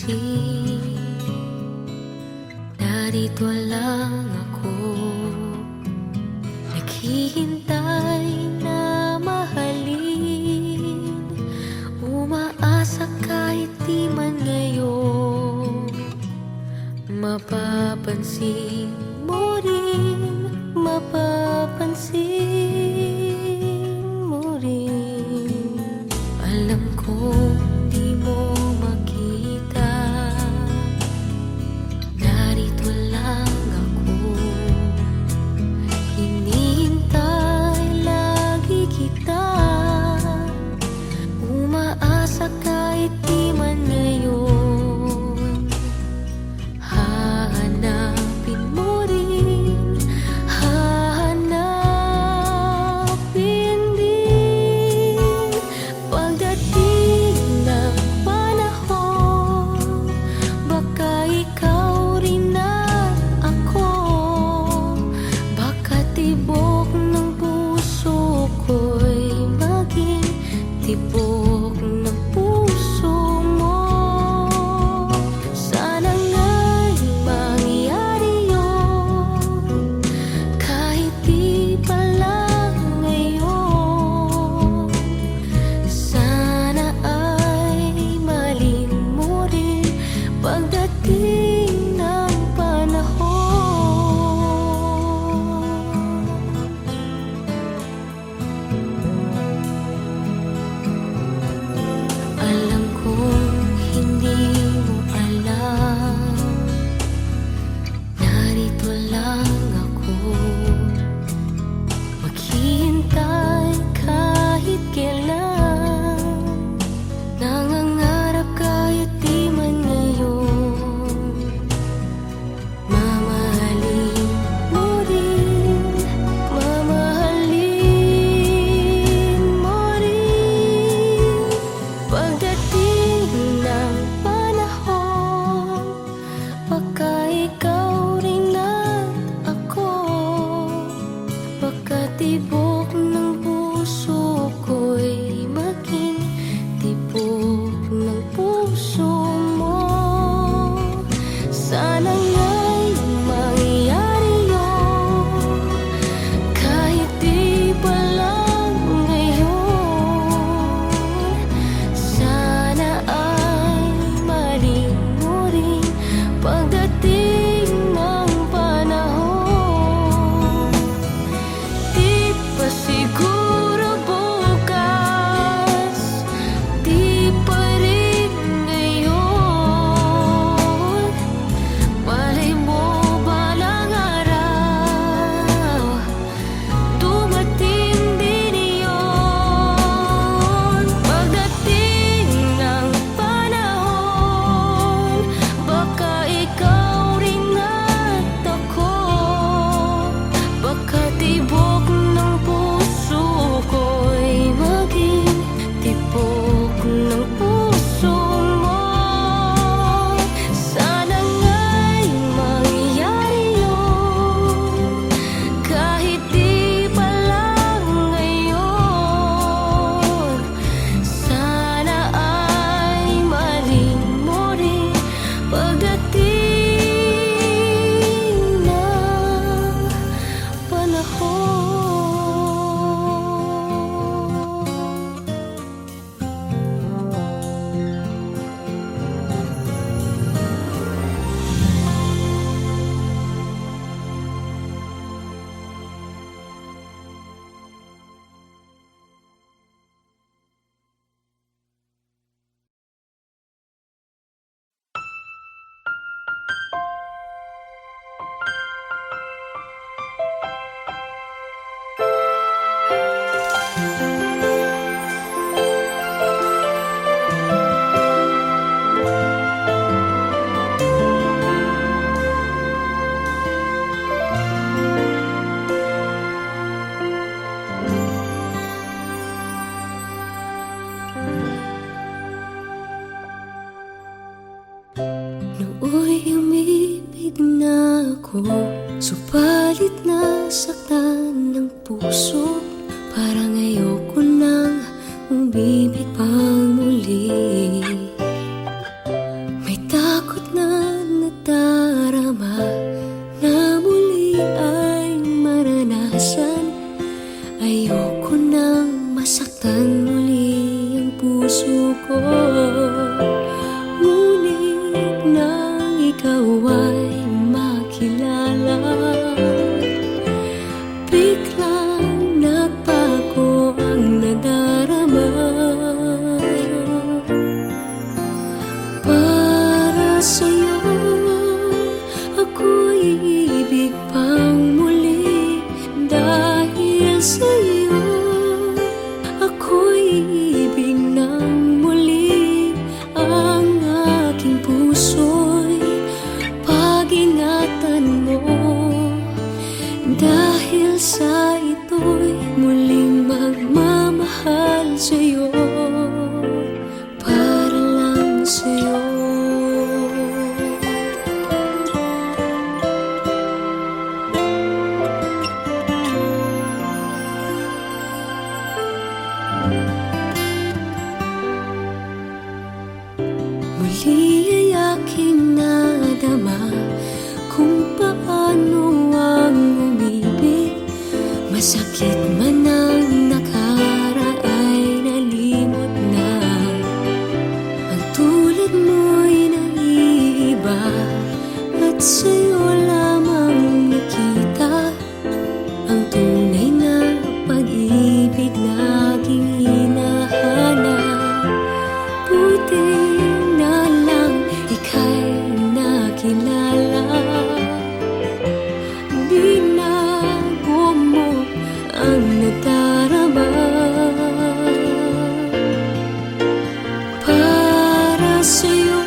mapapansin, narito lang ako, naghihintay na mahalin, umaasa kahit di man ngayon. Mapapansin mo rin, mapapansin mo rin. Alam kong di mo makita, narito lang ako, hinihintay lagi kita, umaasa kahit di man ngayon. Hahanapin mo rin, hahanapin din, pagdating ng panahon, baka ikaw rin at ako, baka tibok ng puso ko'y maging tibok ng puso mo. Sana nga'y mangyari yun, kahit di pa lang ngayon. Sana ay malin mo rin pagdating ng panahon. Alam kong hindi mo alam, narito lang ako, maghihintay kahit kailan, nangangarap kahit di man ngayon. Mamahalin mo rin, mamahalin mo rin, pagdating ng panahon, baka ikaw rin at ako, baka tibok ng puso ko'y maging tibok ng puso mo. Sana nga'y mangyari yun, kahit di pa lang ngayon. Sana ay malin mo rin pagdating ng panahon. Di pa siguro bukas, di pa rin ngayon. Malay mo balang araw, dumating din iyon. Pagdating ng panahon, baka ikaw rin at ako, baka tibok ng puso ko'y maging tibok ng puso mo. Sana nga'y mangyari yun, kahit di pa lang ngayon. Sana ay malin mo rin pagdating ng panahon. Nooy umibig na ako, subalit nasaktan ng puso. Parang ayoko nang umibig pang muli. May nadarama na muli ay maranasan. Ayoko nang masaktan muli ang puso ko. Ngunit nang ikaw ay makilala, biglang nagbago ang nadarama. Para sa'yo ako'y iibig pang muli. Dahil sa'yo ako'y iibig ng muli. Ang aking puso'y pag-ingatan mo. Dahil sa ito'y muling magmamahal sa'yo. Para lang sa'yo. Muli ay aking nadama kung paano ang umibig. Masakit man ang nakaraay nalimot na. Ang tulad mo'y naiiba at sa'yo lamang nakita ang tunay na pag-ibig na aking hinahanap. Buti na lang ika'y nakilala. Binago mo ang nadarama. Para sa'yo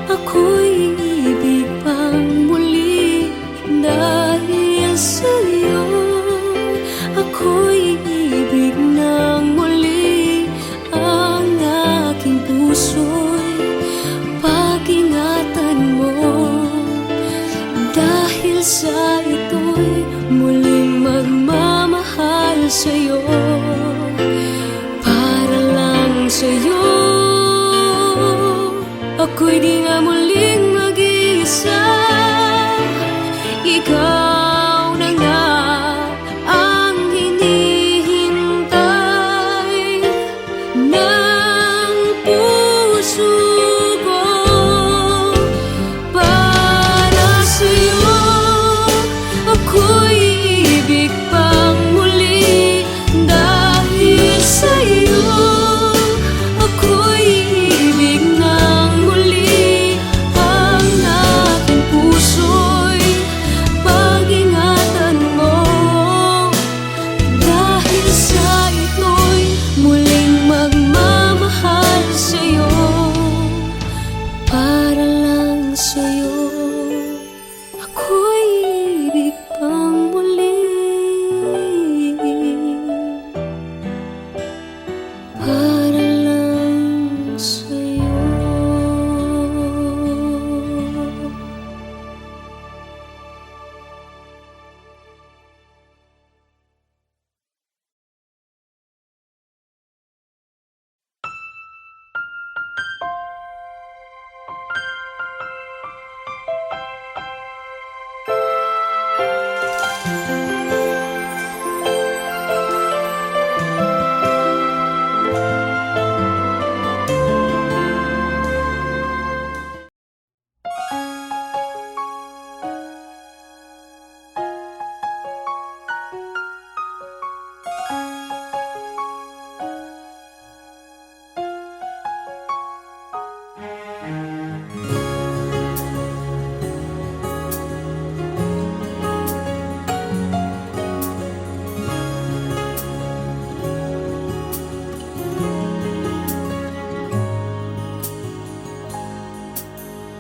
ako'y iibig pang muli. Dahil sa'yo ako'y iibig ng muli. Ang aking puso'y pag-ingatan mo. Dahil sa ito'y muling magmamahal sa'yo. Para lang sa'yo ako'y di nga muling mag-iisa. Ikaw na nga ang hinihintay ng puso ko. Para sa'yo ako'y iibig pang muli. Dahil sa'yo ako'y iibig ng muli. Ang aking puso'y pag-ingatan mo. Dahil sa ito'y muling magmamahal sa'yo. Para lang sa'yo ako'y iibig pang muli. Para lang sa'yo.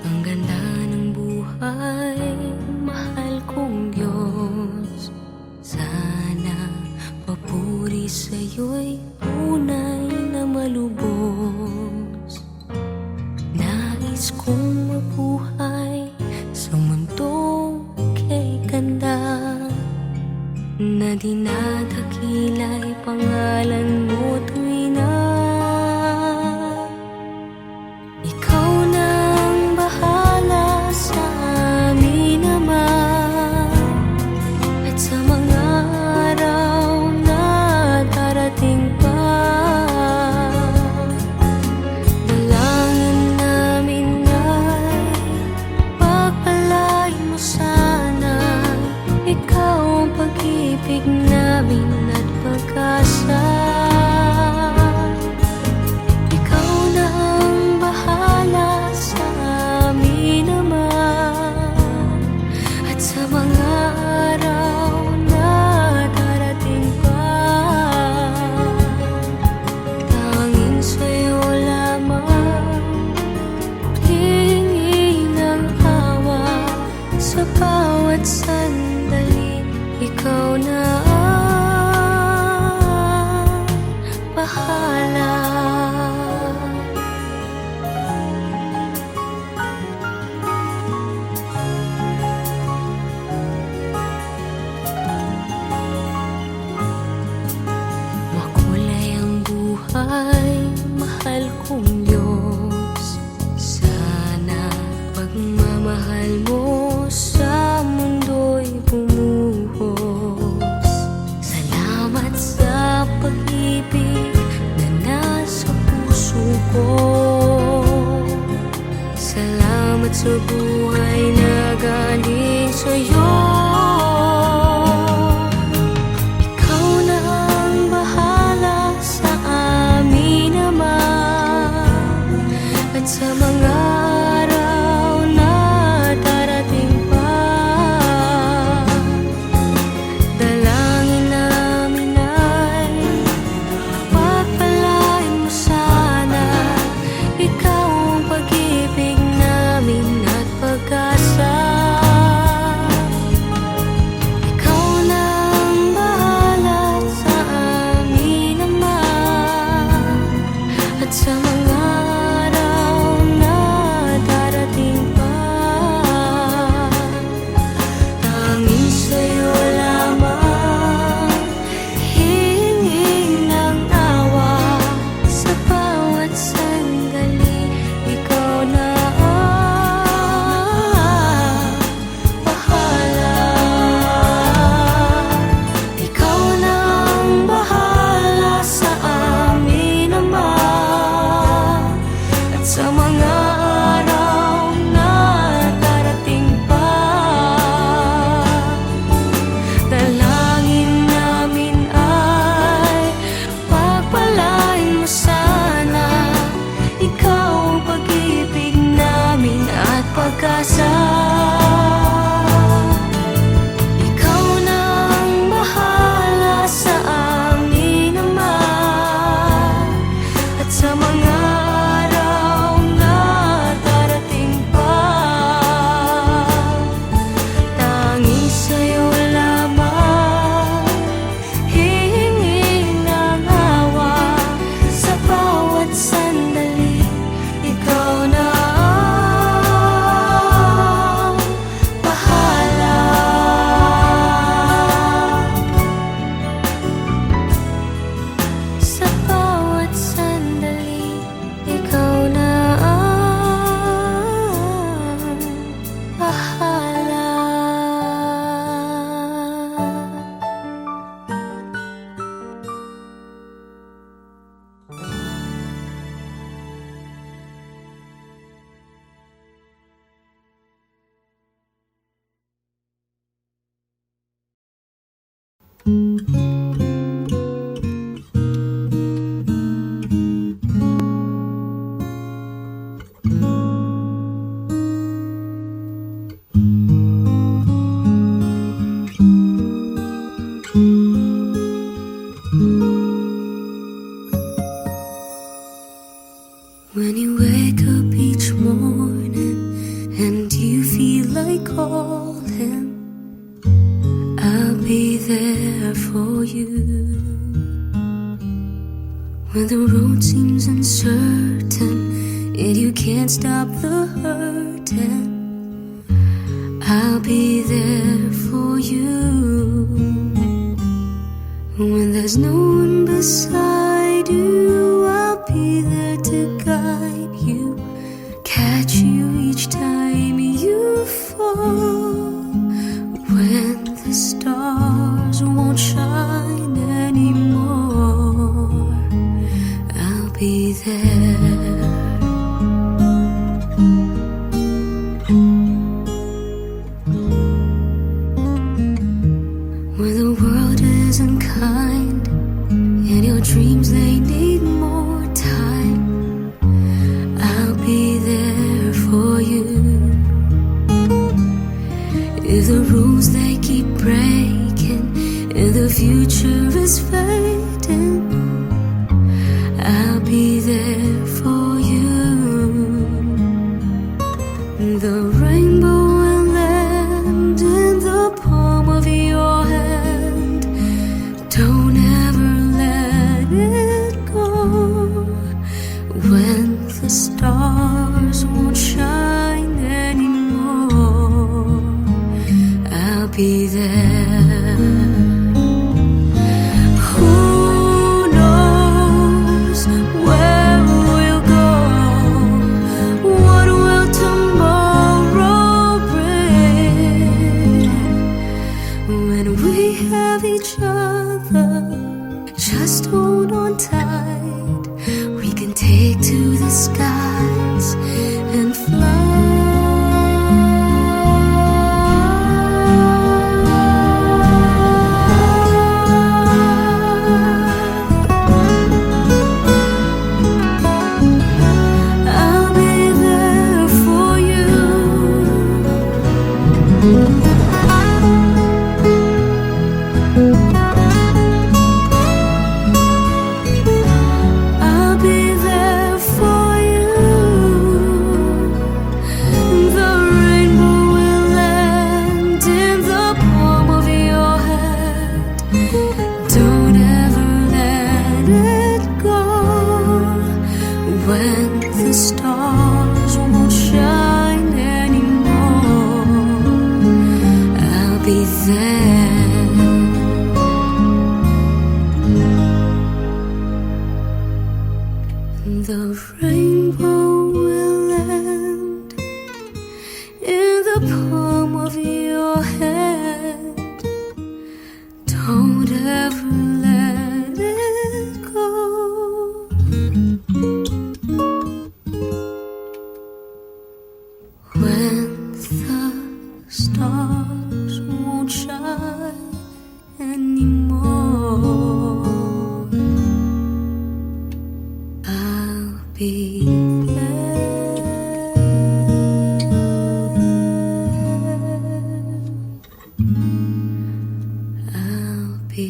Ang ganda ng buhay, mahal kong Diyos. Sana papuri sa'yo'y tunay na malubos. Nais kong mabuhay sa mundong kay ganda, na dinadakila'y pangalan mo tuwi na. Ikaw nang bahala sa pag-ibig namin at pag-asa. Ikaw na ang bahala sa amin naman, at sa mga araw na darating pa, tanging sa'yo lamang hihingi ng awa. Sa bawat sandali, ikaw na ang bahala. Makulay ang buhay, mahal kong Diyos. Sana pagmamahal mo sa mundo'y bumuhos. Salamat sa pag-ibig na nasa puso ko. Salamat sa buhay na galing sa'yo. Ikaw na ang bahala sa amin naman, at sa mga araw na darating pa, dalangin namin ay pagpalain mo sana. Ikaw ang pag-ibig namin at pag-asa. Ikaw na ang bahala sa amin naman, at sa mga araw na darating pa, tanging sa'yo lamang hihingi ng awa. Sa bawat sandali, ikaw na ang bahala. Ikaw na ang bahala sa amin naman, at sa mga araw na darating pa, dalangin namin ay pagpalain mo sana. Ikaw ang pag-ibig namin at pag-asa. Ikaw na ang bahala sa amin naman, at sa mga araw na darating pa, tanging sa'yo lamang hihingi ng awa. Sa bawat sandali, ikaw na ang bahala. Sa bawat sandali, ikaw na ang bahala. When you wake up each morning and you feel like calling, I'll be there for you. When the road seems uncertain and you can't stop the hurting, I'll be there for you. When there's no one beside you, I'll be there to guide you, catch you each time you fall. When the stars won't shine anymore, I'll be there. When the world If the rules they keep breaking and the future is fading, I'll be there for you. The rainbow will land in the palm of your hand. Don't ever let it go. When the stars won't shine anymore, I'll be there. Who knows where we'll go? What will tomorrow bring? When we have each other, just hold on tight. We can take to the skies and fly. I'll be there for you. I'll be there for you. The rainbow will land in the palm of your hand. Don't ever let it go. When the stars won't shine anymore, I'll be there. The rainbow will land in the palm of your hand. Don't ever let it go. When the stars won't shine anymore, I'll be there. I'll be there.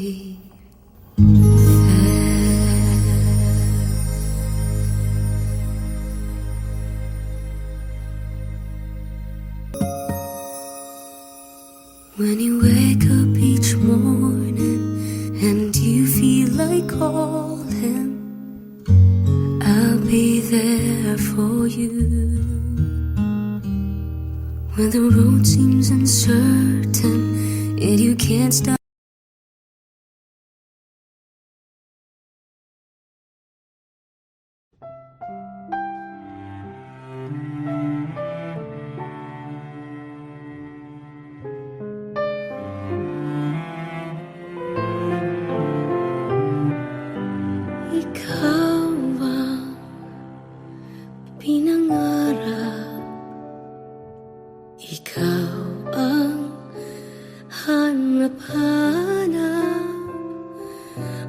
When you wake up each morning and you feel like calling, I'll be there for you. When the road seems uncertain and you can't stop. Ikaw ang pinangarap, ikaw ang hanap-hanap.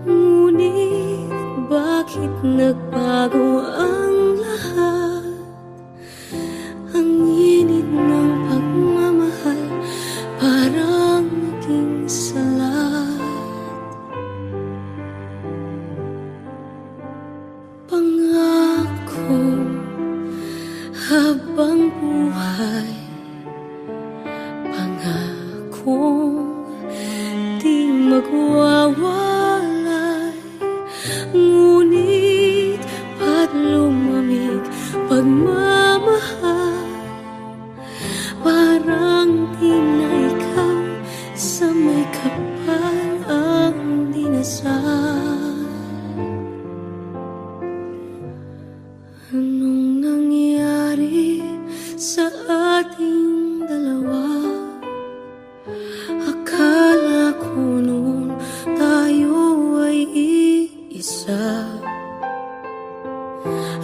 Ngunit bakit nagbago ang lahat? Ang init ng pagmamahal parang naging salat. Pangako habang buhay, pangakong di magwawalay. Ngunit ba't lumamig pagmamahal? Parang di na ikaw sa may kapal ang dinasal. Anong nangyari sa ating dalawa? Akala ko noon tayo ay iisa.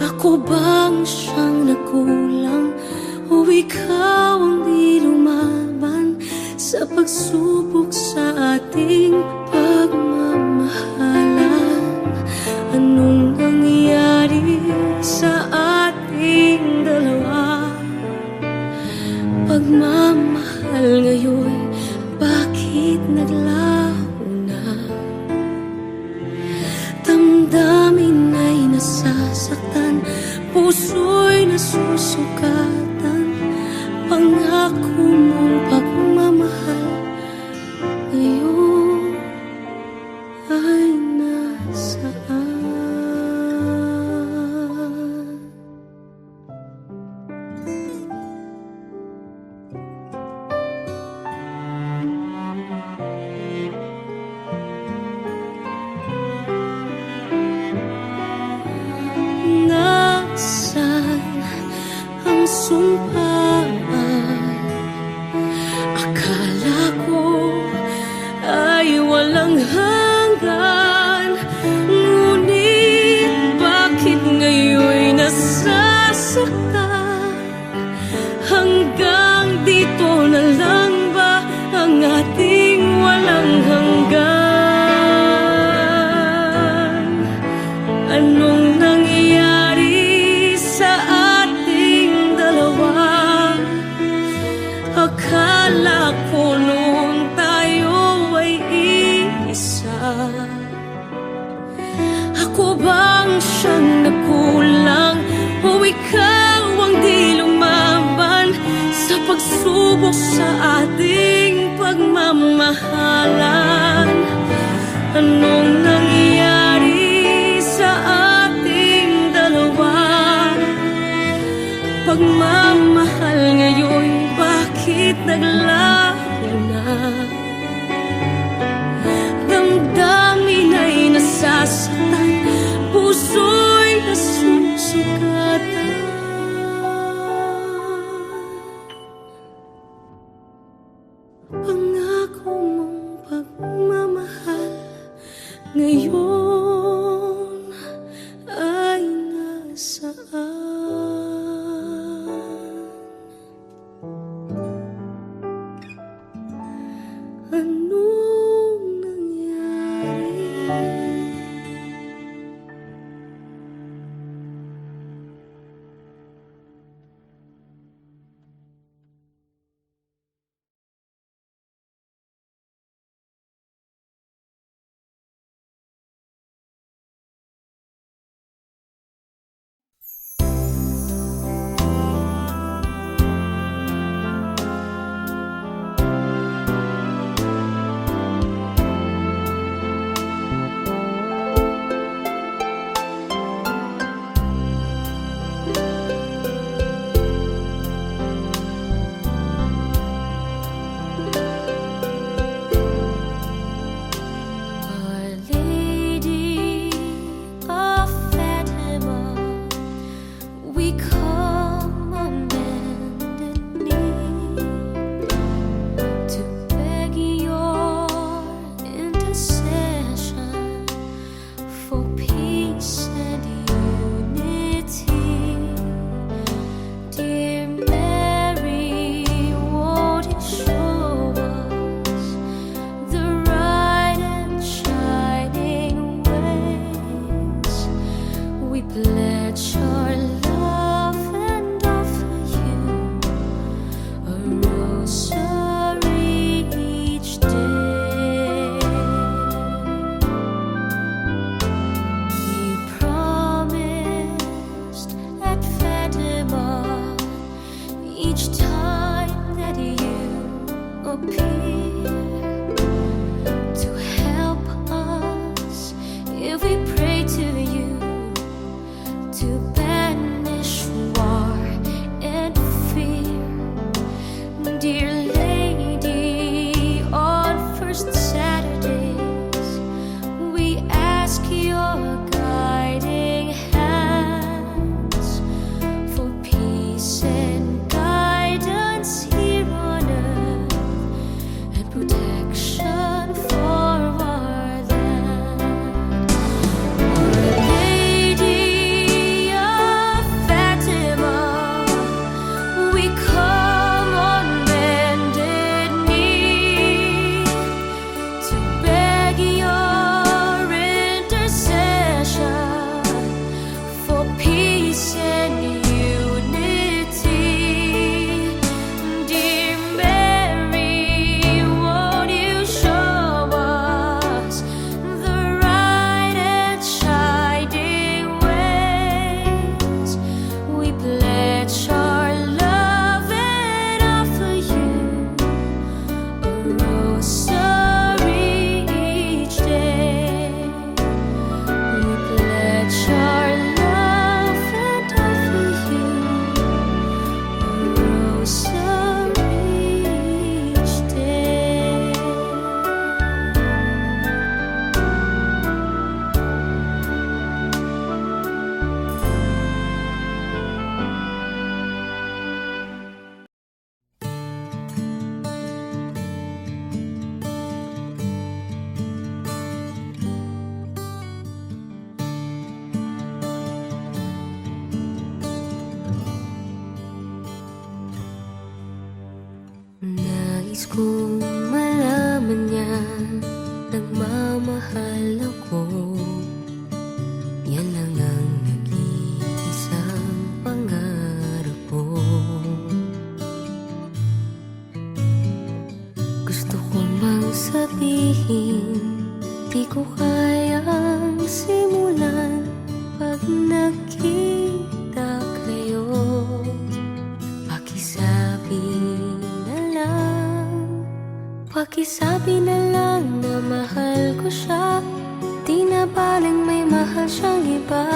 Ako bang siyang nagkulang o ikaw ang di lumaban sa pagsubok sa ating pagmamahalan? Anong nangyari sa ating dalawa? Pagmamahal ngayon puso'y nasusukatan. Pangako mong pagmamahal ngayon ay nasaan? Nasaan ang sumpaan? Akala ko ay walang hanggan, ngunit bakit ngayon'y nasasaktan? Hanggang dito na lang ba ang ating walang hanggan? Anong nangyari sa ating dalawa? Akala ko noon tayo ay iisa. Ako bang siyang nagkulang o ikaw ang di lumaban sa pagsubok sa ating pagmamahalan? Anong nangyari sa ating dalawa? Pagmamahal ngayon, bakit naglaho na? Damdamin ay nasasaktan, puso'y nasusugatan. Pangako mong pagmamahal ngayon ay nasaan? Anong nangyari? Nais kong malaman niya nagmamahal ako. Yan lang ang nag-iisang pangarap ko. Gusto ko mang sabihin, di ko kayang simulan pag nakita kayo. Pakisabi na lang, pakisabi na lang na mahal ko siya. Di na baling may mahal siyang iba.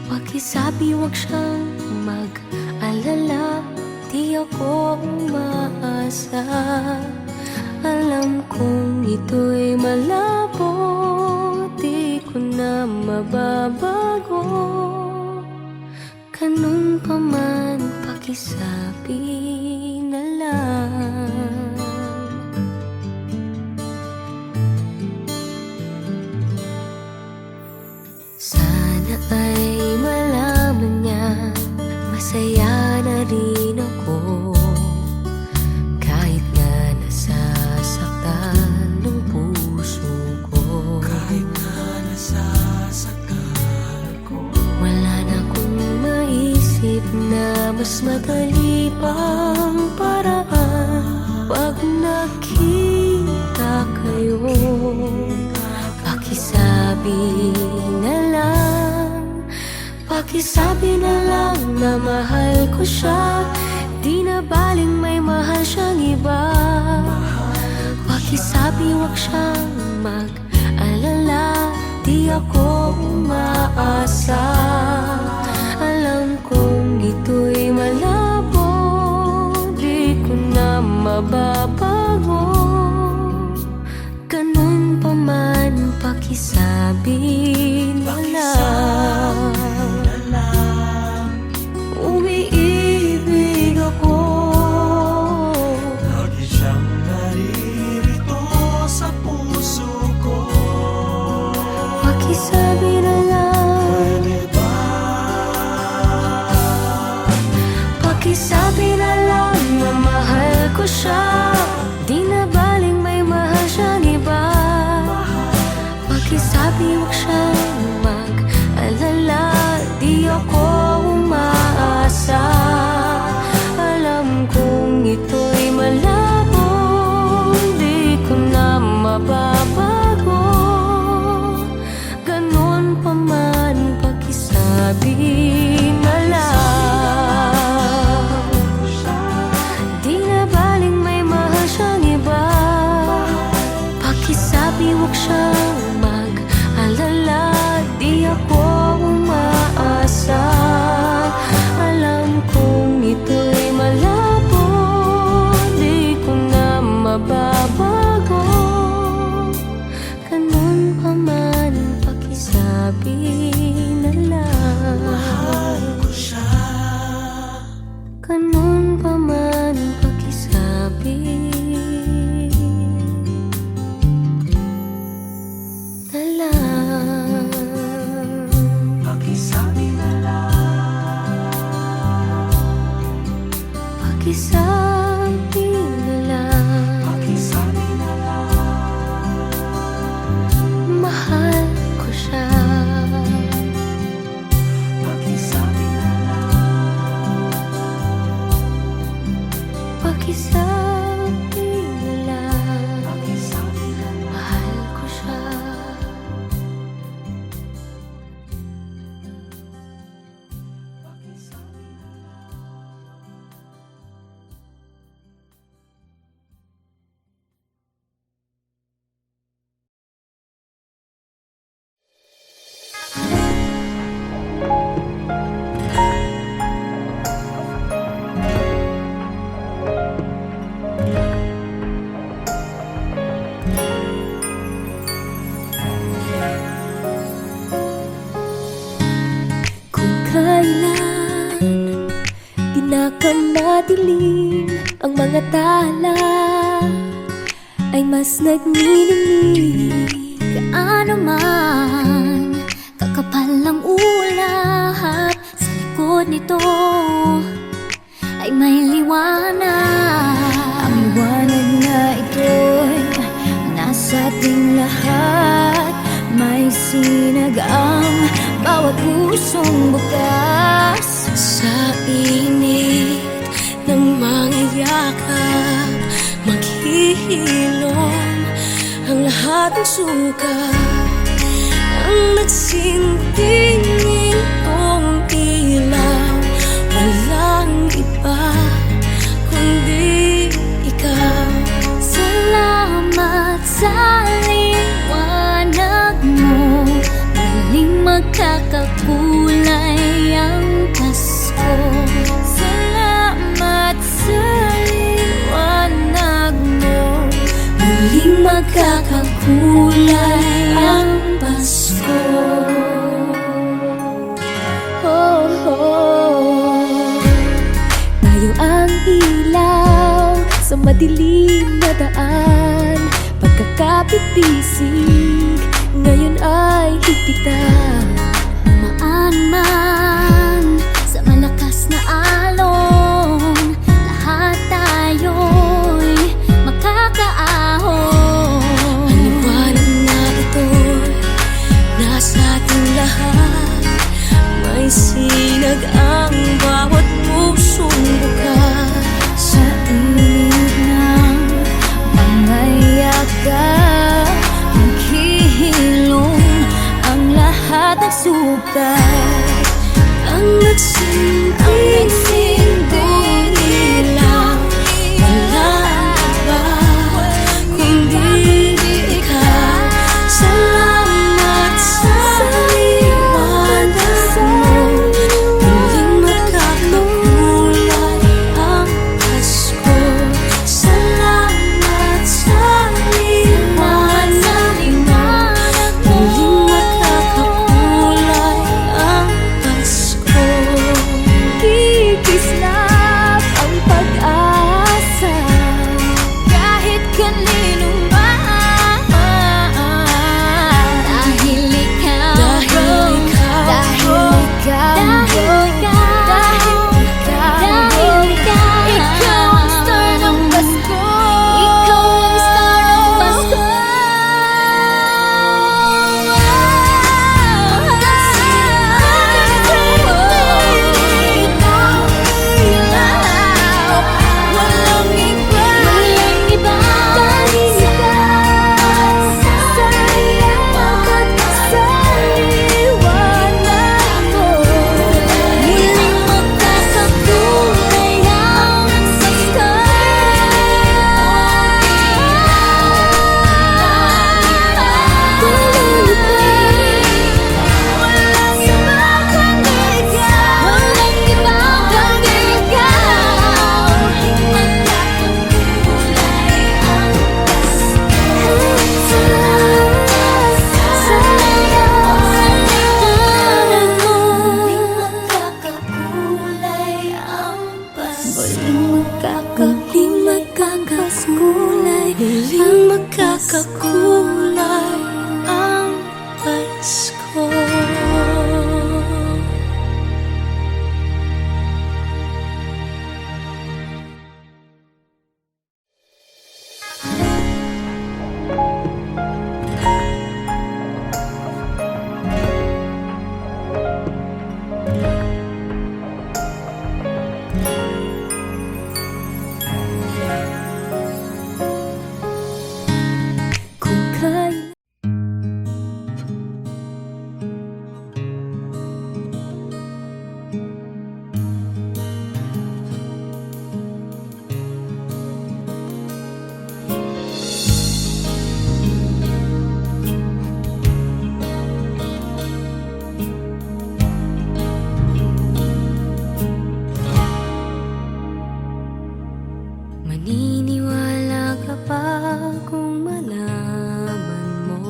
Pakisabi wag siyang mag-alala, di ako umaasa. Alam kong ito'y malabo, di ko na mababago. Ganun pa man, pakisabi na lang. Sana ay malaman niya masaya na rin ako. Kahit na nasasaktan ng puso ko, kahit na nasasaktan ko, wala na akong maisip na mas madali pang paraan. Pag nakita kayo, pakisabi na lang, pakisabi na lang na mahal ko siya. Di na baling may mahal siyang iba. Pakisabi wag siyang mag-alala, di ako umaasa. Alam kong ito'y malabo, di ko na mababago. Ganun pa man, pakisabi na lang. Umiibig ako, lagi siyang naririto sa puso ko. pakisabi na lang, Pwede ba? pakisabi na lang na mahal ko siya. Di na baling may mahal siyang iba. Pakisabi wag siyang mag-alala, di ako umaasa. Alam kong ito'y malabo, di ko na mababago. Ganun pa man, pakisabi na lang. Di na baling may mahal siyang iba. Pakisabi wag siyang mag-alala, di ako umaasa. Alam kong ito'y malabo, di ko na mababago. Ganun pa man, pakisabi na lang. Ko siya. Ganun pa man, pakisabi na lang. Pakisabi na lang. Pakisabi na lang. Pakisabi na lang. Mahal ko siya. Pakisabi na lang. Pakisabi na lang. Pakisabi na lang. Mahal ko siya. Kung kailan pinakamadilim ang mga tala, ay mas nagniningning. Gaano man kakapal ang ulap, sa likod nito ay may liwanag. Ang pusong bukas. Sa init ng mga yakap, maghihilom ang lahat ng suka. Ang nagsintingin kong ilaw, walang iba kundi ikaw. Salamat sa liwanag mo, muling magkakakulay ang Pasko. Salamat sa liwanag mo, muling magkakakulay ang Pasko. Oh, oh. Tayo ang ilaw sa madilim na daan, pagkakapit-bisig ngayon ay higpitan. Umaan man sa malakas na alon, lahat tayo'y makakaahon. Ang liwanag na ito'y nasa ating lahat, may sinag ang bawat pusong bukas. Sa init ng mga yakap, maghihilom ang lahat ng sukat. Ang nagsinting ilaw, walang iba kundi ikaw. Salamat sa liwanag mo, muling magkakakulay ang Pasko. Salamat sa liwanag mo, muling magkakakulay ang Pasko. Kikislap ang pag-asa kahit kanino man, dahil ikaw, ikaw ang star ng Pasko. Ikaw ang star ng Pasko. Walang iba, dahil ikaw sa liwanag mo, muling magkakakulay ang Pasko. Walang iba kundi ikaw, walang iba kundi ikaw, muling magkakakulay ang Pasko. Sa liwanag mo, muling magkakakulay ang Pasko. Muling magkakakulay, muling magkakakulay ang Pasko. Kung kailan maniniwala ka pa kung malaman mo,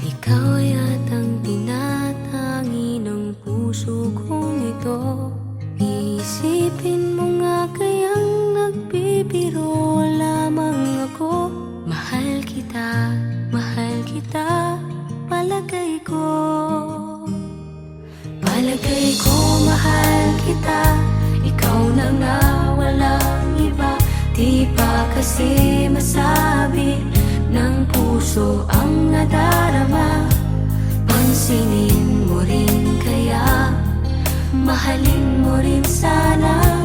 ikaw ay atang tinatangi ng puso kong ito. Isipin mo nga kayang nagbibiro lamang ako. Mahal kita, palagay ko. Palagay ko mahal kita, ikaw na nga walang iba. Di pa kasi masabi ng puso ang nadarama. Pansinin mo rin mahalin mo rin sana